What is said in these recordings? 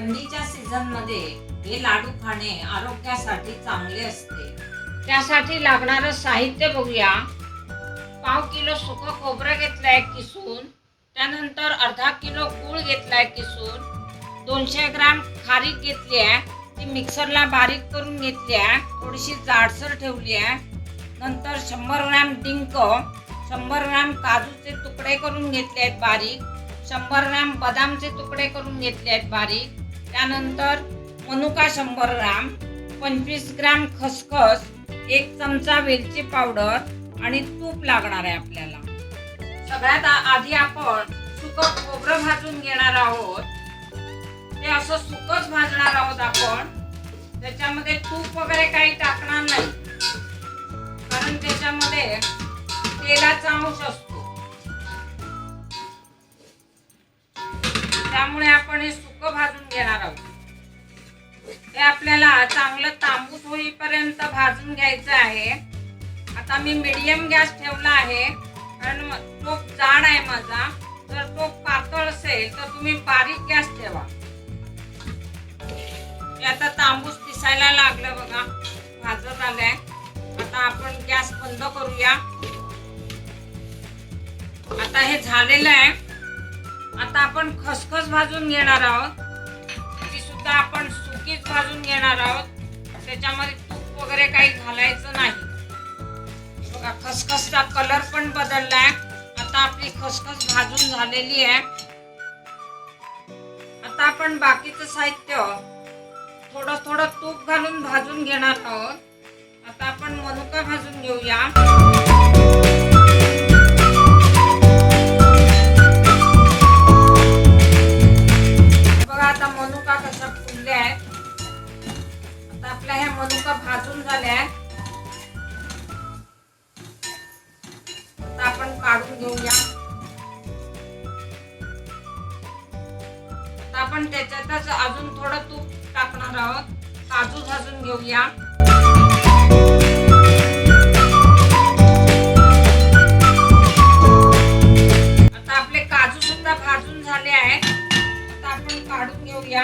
थंडीच्या सीझन मध्ये हे लाडू खाणे आरोग्यासाठी चांगले असते. त्यासाठी लागणारं साहित्य बघूया. पाव किलो सुकं खोबरं घेतलंय किसून, त्यानंतर अर्धा किलो गूळ घेतलाय किसून, 200 ग्राम खारीक घेतली आहे, ती मिक्सरला बारीक करून घेतली आहे, थोडीशी जाडसर ठेवली आहे. नंतर 100 ग्राम डिंक, 100 ग्राम काजूचे तुकडे करून घेतले आहेत बारीक, 100 ग्राम बदामचे तुकडे करून घेतले आहेत बारीक. त्यानंतर मनुका 100 ग्राम, 25 ग्राम खसखस, 1 चमचा वेलची पावडर आणि तूप लागणार आहे आपल्याला. सगळ्यात आधी आपण सुकं खोबरं भाजून घेणार आहोत. ते असं सुकंच भाजणार आहोत आपण. त्याच्यामध्ये तूप वगैरे काही टाकणार नाही, कारण त्याच्यामध्ये तेलाचा अंश असतो. त्यामुळे आपण हे सुकं भाजून घेणार आहोत. हे आपल्याला चांगलं तांबूस होईपर्यंत भाजून घ्यायचं आहे. आता मी मीडियम गॅस ठेवला आहे, कारण टोप जाड आहे माझा. जर टोप पातळ असेल तर तुम्ही बारीक गॅस ठेवा. हे आता तांबूस दिसायला लागलं बघा, भाजत आलंय. आता आपण गॅस बंद करूया. आता हे झालेलं आहे. आता आपण खसखस भाजून घेणार आहोत. ती सुद्धा आपण सुकीच भाजून घेणार आहोत. त्याच्यामध्ये तूप वगैरे काही घालायचं नाही. बघा, खसखसचा कलर पण बदललाय. आता आपली खसखस भाजून झालेली आहे. आता आपण बाकीचं साहित्य थोडं थोडं तूप घालून भाजून घेणार आहोत. आता आपण मनुका भाजून घेऊया. बघा, आता मनुका कशा फुलल्या आहेत. आता आपल्या ह्या मनुका भाजून झाल्या आहेत. आता आपण काढून घेऊया. आता आपण त्याच्यातच अजून थोडं तूप टाकणार आहोत. काजू भाजून घेऊया. आता आपले काजू सुद्धा भाजून झाले आहेत. आता आपण काढून घेऊया.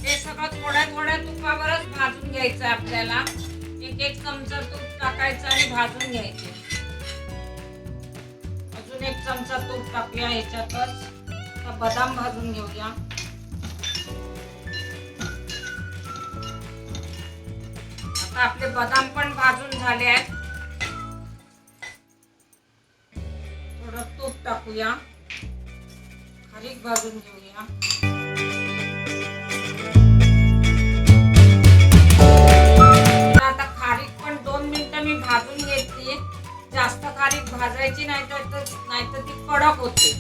हे सगळं थोड्या थोड्या तुपावरच भाजून घ्यायचं आहे आपल्याला. 1 चमचा तूप टाकायचं आणि भाजून घ्यायचे. अजून 1 चमचा तूप टाकूया ह्याच्यातच. आता बदाम भाजून घेऊया. आता आपले बदाम पण भाजून झाले आहेत. थोडं तूप टाकूया. खारीक भाजून घेऊया. आता खारीक पण 2 मिनिटं मी भाजून घेतली. जास्त खारीक भाजायची नाही तर ती कडक होते.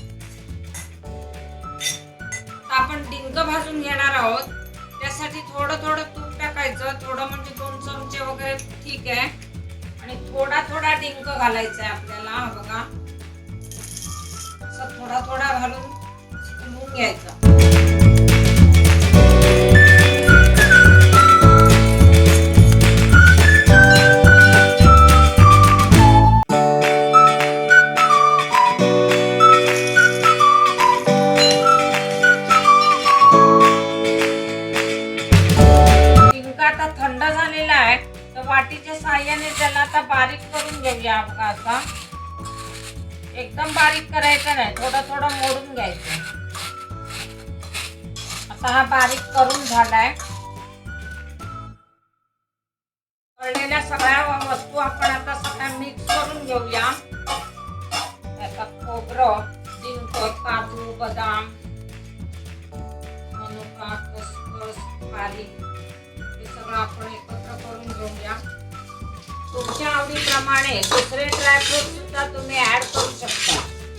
आपण डिंक भाजून घेणार आहोत. त्यासाठी थोडं थोडं तूप टाकायचं. थोडं म्हणजे 2 चमचे वगैरे ठीक आहे. आणि थोडा थोडा डिंक घालायचा आहे आपल्याला. बघा, असं थोडा थोडा घालून घेऊन घ्यायचा. थंड झालेला आहे, तर वाटीच्या साहाय्याने त्याला आता बारीक करून घेऊया. बघा, आता एकदम बारीक करायचं नाही, थोडं थोडं मोडून घ्यायचं. आता हा बारीक करून झालाय. तळलेल्या सगळ्या वस्तू आपण आता सगळ्या मिक्स करून घेऊया. आता खोबरं, डिंक, काजू, बदाम, मनुका, खसखस, खारीक आपण एकत्र करून घेऊया. तुमच्या आवडीप्रमाणे दुसरे ड्रायफ्रूट सुद्धा तुम्ही ऍड करू शकता.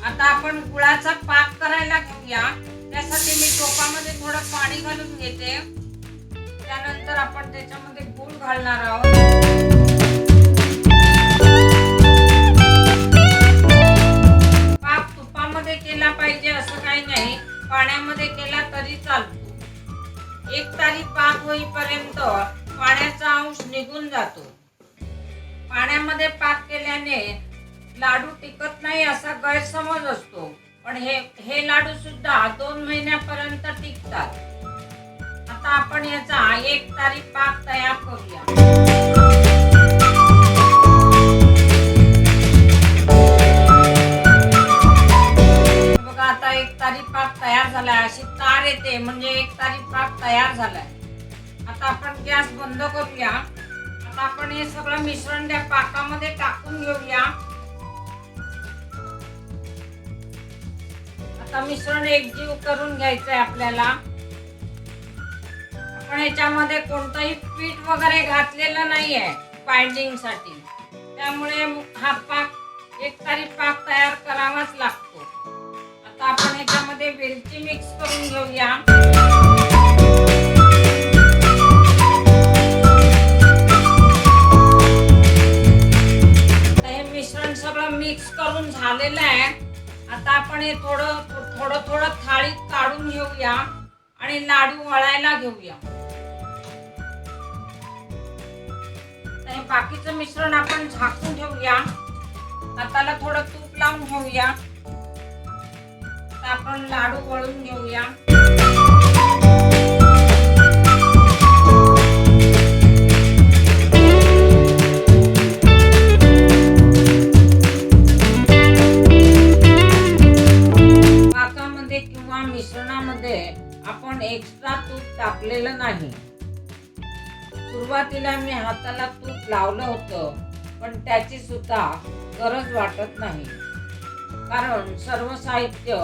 आता आपण गुळाचा पाक करायला घेऊया. त्यासाठी मी टोपामध्ये थोडं पाणी घालून घेते. त्यानंतर आपण त्याच्यामध्ये गूळ घालणार आहोत. पाक तुपामध्ये केला पाहिजे असं काही नाही, पाण्यामध्ये केला तरी चालतो. 1 तारी पाक होईपर्यंत पाण्याचा अंश निघून जातो. पाण्यामध्ये पाक केल्याने लाडू टिकत नाही असा गैरसमज असतो, पण हे लाडू सुद्धा 2 महिन्यापर्यंत टिकतात. आता आपण याचा 1 तारी पाक तयार करूया. बघा आता 1 तारी पाक तयार झालाय. अशी तार येते म्हणजे 1 तारी पाक तयार झालाय. आता आपण गॅस बंद करूया. आता आपण हे सगळं मिश्रण त्या पाकामध्ये टाकून घेऊया. आता मिश्रण एकजीव करून घ्यायचंय आपल्याला. आपण याच्यामध्ये कोणतंही पीठ वगैरे घातलेलं नाहीये बाइंडिंग साठी, त्यामुळे हा पाक 1 तारी पाक तयार करावाच लागतो. आता आपण याच्यामध्ये वेलची मिक्स करून घेऊया. मिक्स करून झालेलं आहे. आता आपण हे थोडं थाळीत काढून घेऊया आणि लाडू वळायला घेऊया. हे बाकीचं मिश्रण आपण झाकून ठेवूया. हाताला थोडं तूप लावून घेऊया. आता आपण लाडू वळून घेऊया. मिश्रणामध्ये आपण एक्स्ट्रा तूप टाकलेलं नाही. सुरुवातीला मी हाताला तूप लावलं होतं, पण त्याची सुद्धा गरज वाटत नाही, कारण सर्व साहित्य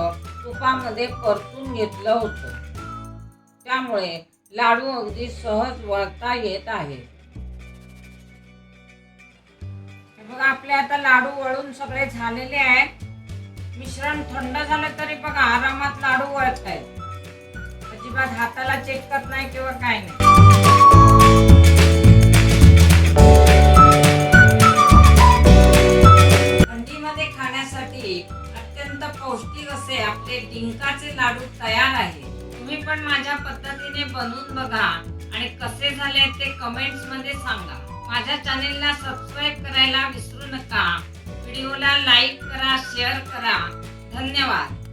तुपामध्ये परतून घेतलं होतं. त्यामुळे लाडू अगदी सहज वळता येत आहे. बघा आपले आता लाडू वळून सगळे झालेले आहेत. मिश्रण थंड झालं तरी बघा आरामात लाडू वळत आहेत. अजिबात हाताला चिटकत नाही किंवा काय नाही. थंडीमध्ये खाण्यासाठी अत्यंत पौष्टिक असे आपले डिंकाचे लाडू तयार आहे. तुम्ही पण माझ्या पद्धतीने बनवून बघा आणि कसे झाले ते कमेंट्स मध्ये सांगा. माझ्या चॅनेलला सबस्क्राईब करायला विसरू नका. व्हिडिओला लाईक करा, शेअर करा. धन्यवाद.